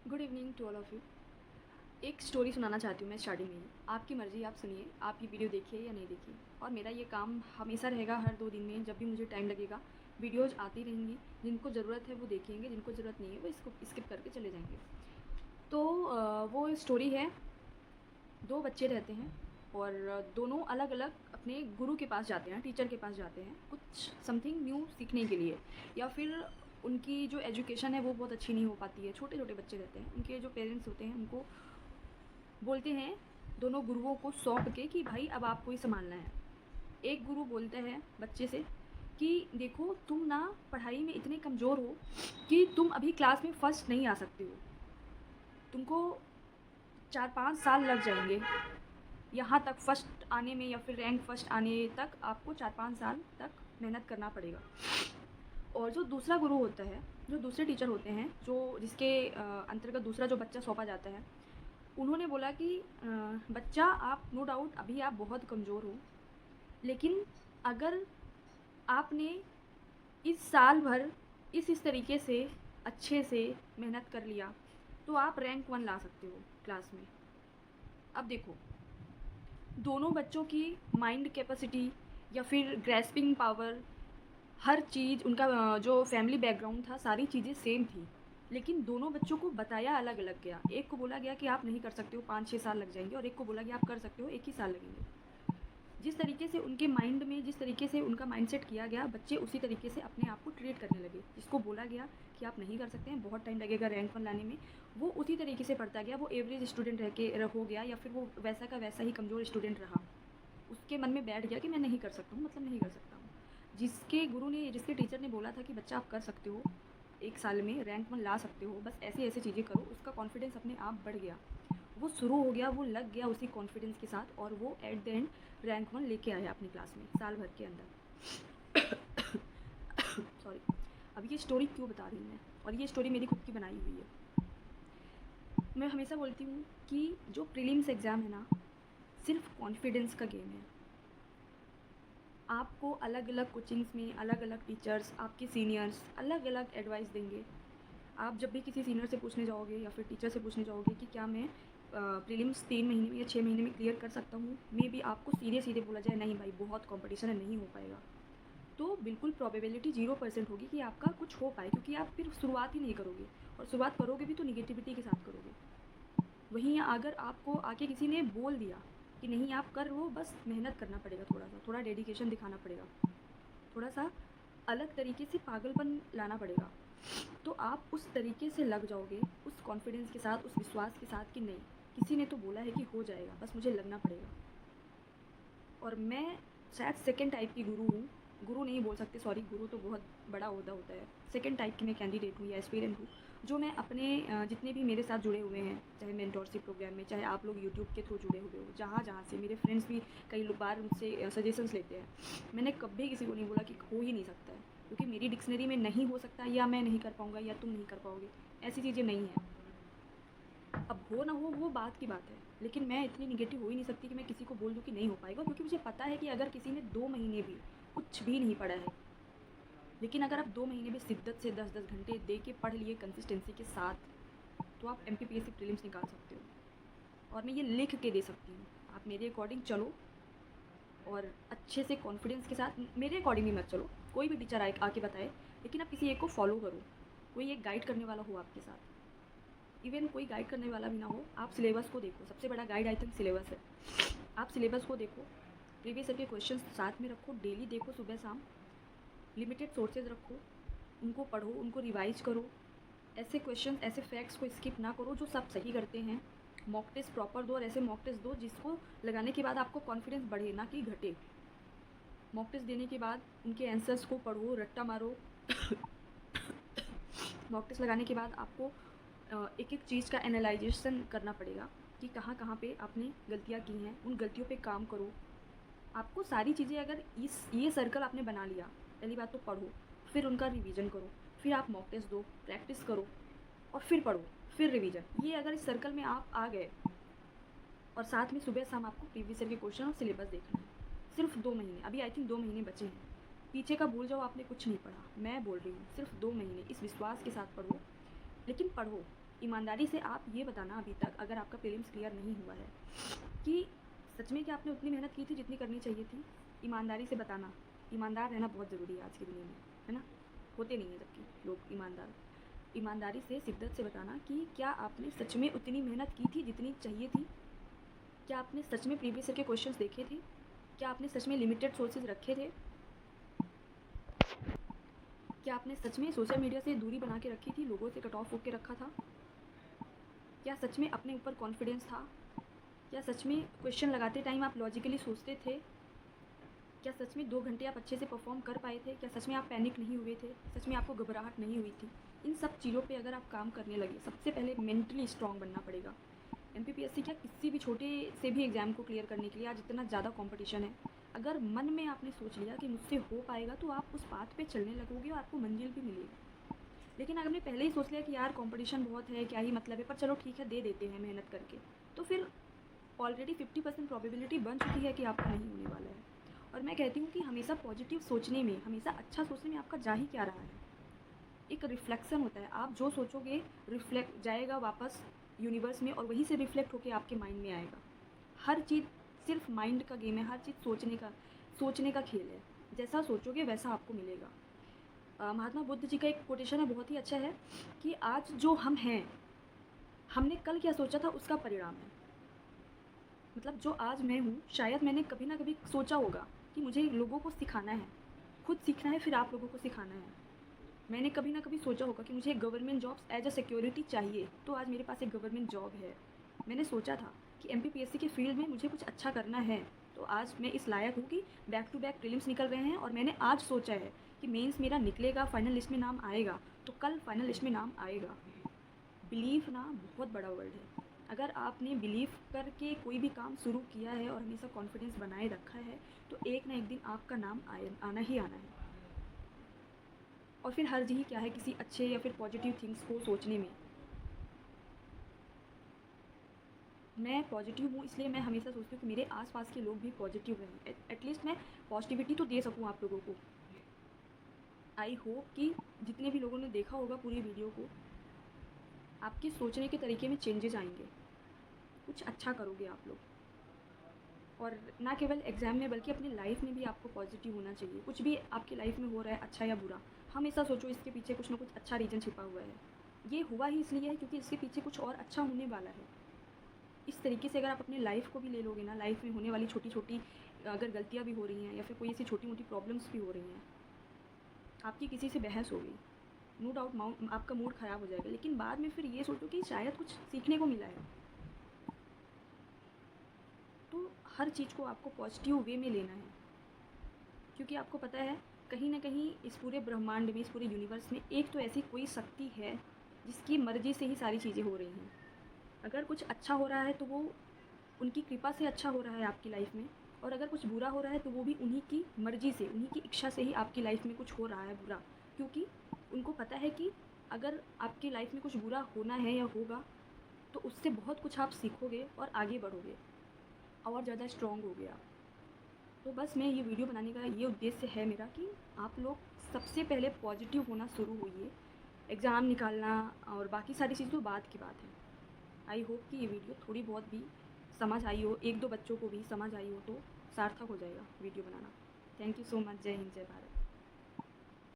Good evening to all of you. एक story सुनाना चाहती हूँ मैं स्टार्टिंग में ही। आपकी मर्ज़ी, आप सुनिए, आप ये वीडियो देखिए या नहीं देखिए। और मेरा ये काम हमेशा रहेगा, हर 2 दिन में जब भी मुझे टाइम लगेगा वीडियोज़ आती रहेंगी। जिनको ज़रूरत है वो देखेंगे, जिनको ज़रूरत नहीं है वो इसको स्किप करके चले जाएँगे। तो वो स्टोरी है, 2 बच्चे रहते हैं और दोनों अलग-अलग अपने गुरु के पास जाते हैं, टीचर के पास जाते हैं, कुछ समथिंग न्यू सीखने के लिए, या फिर उनकी जो एजुकेशन है वो बहुत अच्छी नहीं हो पाती है। छोटे-छोटे बच्चे रहते हैं, उनके जो पेरेंट्स होते हैं उनको बोलते हैं दोनों गुरुओं को सौंप के कि भाई अब आपको ही संभालना है। एक गुरु बोलता है बच्चे से कि देखो तुम ना पढ़ाई में इतने कमज़ोर हो कि तुम अभी क्लास में फ़र्स्ट नहीं आ सकते हो। तुमको 4-5 साल लग जाएँगे यहाँ तक फ़र्स्ट आने में, या फिर रैंक फ़र्स्ट आने तक आपको 4-5 साल तक मेहनत करना पड़ेगा। और जो दूसरा गुरु होता है, जो दूसरे टीचर होते हैं, जो जिसके अंतर्गत दूसरा जो बच्चा सौंपा जाता है, उन्होंने बोला कि बच्चा आप नो डाउट अभी आप बहुत कमज़ोर हो, लेकिन अगर आपने इस साल भर इस तरीके से अच्छे से मेहनत कर लिया तो आप रैंक 1 ला सकते हो क्लास में। अब देखो, दोनों बच्चों की माइंड कैपेसिटी या फिर ग्रैस्पिंग पावर, हर चीज़ उनका जो फैमिली बैकग्राउंड था, सारी चीज़ें सेम थी। लेकिन दोनों बच्चों को बताया अलग-अलग गया। एक को बोला गया कि आप नहीं कर सकते हो, 5-6 साल लग जाएँगे, और एक को बोला गया आप कर सकते हो, 1 ही साल लगेंगे। जिस तरीके से उनके माइंड में, जिस तरीके से उनका माइंडसेट किया गया, बच्चे उसी तरीके से अपने आप को ट्रीट करने लगे। जिसको बोला गया कि आप नहीं कर सकते हैं, बहुत टाइम लगेगा रैंक 1 लाने में, वो उसी तरीके से पढ़ता गया। वो एवरेज स्टूडेंट हो गया, या फिर वो वैसा का वैसा ही कमज़ोर स्टूडेंट रहा। उसके मन में बैठ गया कि मैं नहीं कर सकता हूँ, मतलब नहीं कर सकता हूँ। जिसके टीचर ने बोला था कि बच्चा आप कर सकते हो, 1 साल में रैंक 1 ला सकते हो, बस ऐसी-ऐसी चीज़ें करो, उसका कॉन्फिडेंस अपने आप बढ़ गया। वो शुरू हो गया, वो लग गया उसी कॉन्फिडेंस के साथ, और वो एट द एंड रैंक 1 लेके आया अपनी क्लास में, साल भर के अंदर। सॉरी। अब ये स्टोरी क्यों बता रही हूँ मैं, और ये स्टोरी मेरी खुद की बनाई हुई है। मैं हमेशा बोलती हूँ कि जो प्रीलिम्स एग्ज़ाम है ना, सिर्फ़ कॉन्फिडेंस का गेम है। आपको अलग-अलग कोचिंग्स में अलग-अलग टीचर्स, आपके सीनियर्स अलग-अलग एडवाइस देंगे। आप जब भी किसी सीनियर से पूछने जाओगे या फिर टीचर से पूछने जाओगे कि क्या मैं प्रीलिम्स 3 महीने में या 6 महीने में क्लियर कर सकता हूँ, मे बी आपको सीधे-सीधे बोला जाए नहीं भाई बहुत कॉम्पिटिशन है, नहीं हो पाएगा। तो बिल्कुल प्रोबेबिलिटी 0% होगी कि आपका कुछ हो पाए, क्योंकि आप फिर शुरुआत ही नहीं करोगे, और शुरुआत करोगे भी तो निगेटिविटी के साथ करोगे। वहीं अगर आपको आके किसी ने बोल दिया कि नहीं आप कर लो, बस मेहनत करना पड़ेगा, थोड़ा-सा, थोड़ा डेडिकेशन दिखाना पड़ेगा, थोड़ा-सा अलग तरीके से पागलपन लाना पड़ेगा, तो आप उस तरीके से लग जाओगे, उस कॉन्फिडेंस के साथ, उस विश्वास के साथ कि नहीं, किसी ने तो बोला है कि हो जाएगा, बस मुझे लगना पड़ेगा। और मैं शायद सेकंड टाइप की गुरु हूँ, गुरु नहीं बोल सकते, सॉरी, गुरु तो बहुत बड़ा ओहदा होता है। सेकंड टाइप की मैं कैंडिडेट हूँ या एस्पिरेंट हूँ, जो मैं अपने जितने भी मेरे साथ जुड़े हुए हैं, चाहे मेंटोरशिप प्रोग्राम में, चाहे आप लोग यूट्यूब के थ्रू जुड़े हुए हो, जहाँ से मेरे फ्रेंड्स भी कई लोग बार मुझसे सजेशंस लेते हैं। मैंने कभी किसी को नहीं बोला कि हो ही नहीं सकता है, क्योंकि मेरी डिक्शनरी में नहीं हो सकता, या मैं नहीं कर पाऊँगा, या तुम नहीं कर पाओगे, ऐसी चीज़ें नहीं हैं। अब हो ना हो वो बात की बात है, लेकिन मैं इतनी नेगेटिव हो ही नहीं सकती कि मैं किसी को बोल दूँ कि नहीं हो पाएगा, क्योंकि मुझे पता है कि अगर किसी ने 2 महीने भी कुछ भी नहीं पढ़ा है, लेकिन अगर आप 2 महीने भी शिद्दत से 10-10 घंटे दे के पढ़ लिए कंसिस्टेंसी के साथ, तो आप एमपीपीएससी प्रीलिम्स निकाल सकते हो। और मैं ये लिख के दे सकती हूँ, आप मेरे अकॉर्डिंग चलो, और अच्छे से कॉन्फिडेंस के साथ मेरे अकॉर्डिंग ही मत चलो, कोई भी टीचर आए आके बताए, लेकिन आप किसी एक को फॉलो करो, कोई एक गाइड करने वाला हो आपके साथ। इवन कोई गाइड करने वाला भी ना हो, आप सिलेबस को देखो, सबसे बड़ा गाइड आई थिंक सिलेबस है। आप सिलेबस को देखो, प्रीवियस ईयर के क्वेश्चंस साथ में रखो, डेली देखो सुबह शाम, लिमिटेड सोर्सेज रखो, उनको पढ़ो, उनको रिवाइज करो, ऐसे क्वेश्चन, ऐसे फैक्ट्स को स्किप ना करो जो सब सही करते हैं। मॉक टेस्ट प्रॉपर दो, और ऐसे मॉक टेस्ट दो जिसको लगाने के बाद आपको कॉन्फिडेंस बढ़े, ना कि घटे। मॉक टेस्ट देने के बाद उनके आंसर्स को पढ़ो, रट्टा मारो। मॉक टेस्ट लगाने के बाद आपको एक एक चीज़ का एनालाइजेशन करना पड़ेगा कि कहाँ कहाँ पे आपने गलतियाँ की हैं, उन गलतियों पे काम करो। आपको सारी चीज़ें, अगर ये सर्कल आपने बना लिया, पहली बात तो पढ़ो, फिर उनका रिवीजन करो, फिर आप मॉक टेस्ट दो, प्रैक्टिस करो, और फिर पढ़ो, फिर रिवीजन। ये अगर इस सर्कल में आप आ गए, और साथ में सुबह शाम आपको प्रीवियस ईयर के क्वेश्चन और सिलेबस देखना है, सिर्फ 2 महीने, अभी आई थिंक 2 महीने बचे हैं, पीछे का भूल जाओ, आपने कुछ नहीं पढ़ा। मैं बोल रही हूँ सिर्फ 2 महीने, इस विश्वास के साथ पढ़ो, लेकिन पढ़ो, ईमानदारी से आप ये बताना अभी तक, अगर आपका प्रीलिम्स क्लियर नहीं हुआ है, कि सच में क्या आपने उतनी मेहनत की थी जितनी करनी चाहिए थी? ईमानदारी से बताना। ईमानदार रहना बहुत ज़रूरी है आज की दुनिया में, है ना? होते नहीं हैं जबकि लोग ईमानदार। ईमानदारी से, शिद्दत से बताना कि क्या आपने सच में उतनी मेहनत की थी जितनी चाहिए थी? क्या आपने सच में प्रीवियस ईयर के क्वेश्चंस देखे थे? क्या आपने सच में लिमिटेड सोर्सेज रखे थे? क्या आपने सच में सोशल मीडिया से दूरी बना के रखी थी, लोगों से कट ऑफ होकर रखा था? क्या सच में अपने ऊपर कॉन्फिडेंस था? क्या सच में क्वेश्चन लगाते टाइम आप लॉजिकली सोचते थे? क्या सच में 2 घंटे आप अच्छे से परफॉर्म कर पाए थे? क्या सच में आप पैनिक नहीं हुए थे? सच में आपको घबराहट नहीं हुई थी? इन सब चीज़ों पे अगर आप काम करने लगे, सबसे पहले मेंटली स्ट्रॉन्ग बनना पड़ेगा। एमपीपीएससी क्या, किसी भी छोटे से भी एग्ज़ाम को क्लियर करने के लिए आज इतना ज़्यादा कंपटीशन है। अगर मन में आपने सोच लिया कि मुझसे हो पाएगा, तो आप उस पाथ पे चलने लगोगे और आपको मंजिल भी मिलेगी। लेकिन अगर आपने पहले ही सोच लिया कि यार कंपटीशन बहुत है, क्या ही मतलब है, पर चलो ठीक है, दे देते हैं मेहनत करके, तो फिर ऑलरेडी 50% प्रोबेबिलिटी बन चुकी है कि आपका नहीं होने वाला है। और मैं कहती हूँ कि हमेशा पॉजिटिव सोचने में, हमेशा अच्छा सोचने में आपका जा ही क्या रहा है? एक रिफ्लेक्शन होता है, आप जो सोचोगे रिफ्लेक्ट जाएगा वापस यूनिवर्स में, और वहीं से रिफ्लेक्ट होकर आपके माइंड में आएगा। हर चीज़ सिर्फ माइंड का गेम है, हर चीज़ सोचने का खेल है। जैसा सोचोगे वैसा आपको मिलेगा। महात्मा बुद्ध जी का एक कोटेशन है, बहुत ही अच्छा है, कि आज जो हम हैं, हमने कल क्या सोचा था उसका परिणाम है। मतलब जो आज मैं हूँ, शायद मैंने कभी ना कभी सोचा होगा कि मुझे लोगों को सिखाना है, खुद सीखना है, फिर आप लोगों को सिखाना है। मैंने कभी ना कभी सोचा होगा कि मुझे एक government jobs as a security चाहिए, तो आज मेरे पास एक गवर्नमेंट जॉब है। मैंने सोचा था कि एमपीपीएससी के फील्ड में मुझे कुछ अच्छा करना है, तो आज मैं इस लायक हूँ कि बैक टू बैक प्रीलिम्स निकल रहे हैं, और मैंने आज सोचा है कि मेंस मेरा निकलेगा, फाइनल लिस्ट में नाम आएगा, तो कल फाइनल लिस्ट में नाम आएगा। बिलीव ना बहुत बड़ा वर्ड है। अगर आपने बिलीव करके कोई भी काम शुरू किया है और हमेशा कॉन्फिडेंस बनाए रखा है, तो एक ना एक दिन आपका नाम आना ही आना है। और फिर हर्ज ही क्या है किसी अच्छे या फिर पॉजिटिव थिंग्स को सोचने में। मैं पॉजिटिव हूँ, इसलिए मैं हमेशा सोचती हूँ कि मेरे आसपास के लोग भी पॉजिटिव रहें, एटलीस्ट मैं पॉजिटिविटी तो दे सकूँ आप लोगों को। आई होप कि जितने भी लोगों ने देखा होगा पूरी वीडियो को, आपके सोचने के तरीके में चेंजेस आएंगे, कुछ अच्छा करोगे आप लोग। और ना केवल एग्ज़ाम में, बल्कि अपनी लाइफ में भी आपको पॉजिटिव होना चाहिए। कुछ भी आपकी लाइफ में हो रहा है, अच्छा या बुरा, हमेशा सोचो इसके पीछे कुछ ना कुछ अच्छा रीज़न छिपा हुआ है। ये हुआ ही इसलिए है क्योंकि इसके पीछे कुछ और अच्छा होने वाला है। इस तरीके से अगर आप अपनी लाइफ को भी ले लोगे ना, लाइफ में होने वाली छोटी छोटी अगर गलतियाँ भी हो रही हैं, या फिर कोई ऐसी छोटी मोटी प्रॉब्लम्स भी हो रही हैं, आपकी किसी से बहस हो गई, नो डाउट आपका मूड ख़राब हो जाएगा, लेकिन बाद में फिर ये सोचो कि शायद कुछ सीखने को मिला है। तो हर चीज़ को आपको पॉजिटिव वे में लेना है, क्योंकि आपको पता है कहीं ना कहीं इस पूरे ब्रह्मांड में, इस पूरे यूनिवर्स में एक तो ऐसी कोई शक्ति है जिसकी मर्ज़ी से ही सारी चीज़ें हो रही हैं। अगर कुछ अच्छा हो रहा है तो वो उनकी कृपा से अच्छा हो रहा है आपकी लाइफ में, और अगर कुछ बुरा हो रहा है तो वो भी उन्हीं की मर्ज़ी से, उन्हीं की इच्छा से ही आपकी लाइफ में कुछ हो रहा है बुरा। क्योंकि उनको पता है कि अगर आपकी लाइफ में कुछ बुरा होना है या होगा, तो उससे बहुत कुछ आप सीखोगे और आगे बढ़ोगे और ज़्यादा स्ट्रॉन्ग होगे आप। तो बस मैं ये वीडियो बनाने का ये उद्देश्य है मेरा कि आप लोग सबसे पहले पॉजिटिव होना शुरू होइए। एग्ज़ाम निकालना और बाकी सारी चीज़ तो बाद की बात है। आई होप कि ये वीडियो थोड़ी बहुत भी समझ आई हो, एक दो बच्चों को भी समझ आई हो, तो सार्थक हो जाएगा video banana. Thank you so much. जय हिंद, जय भारत।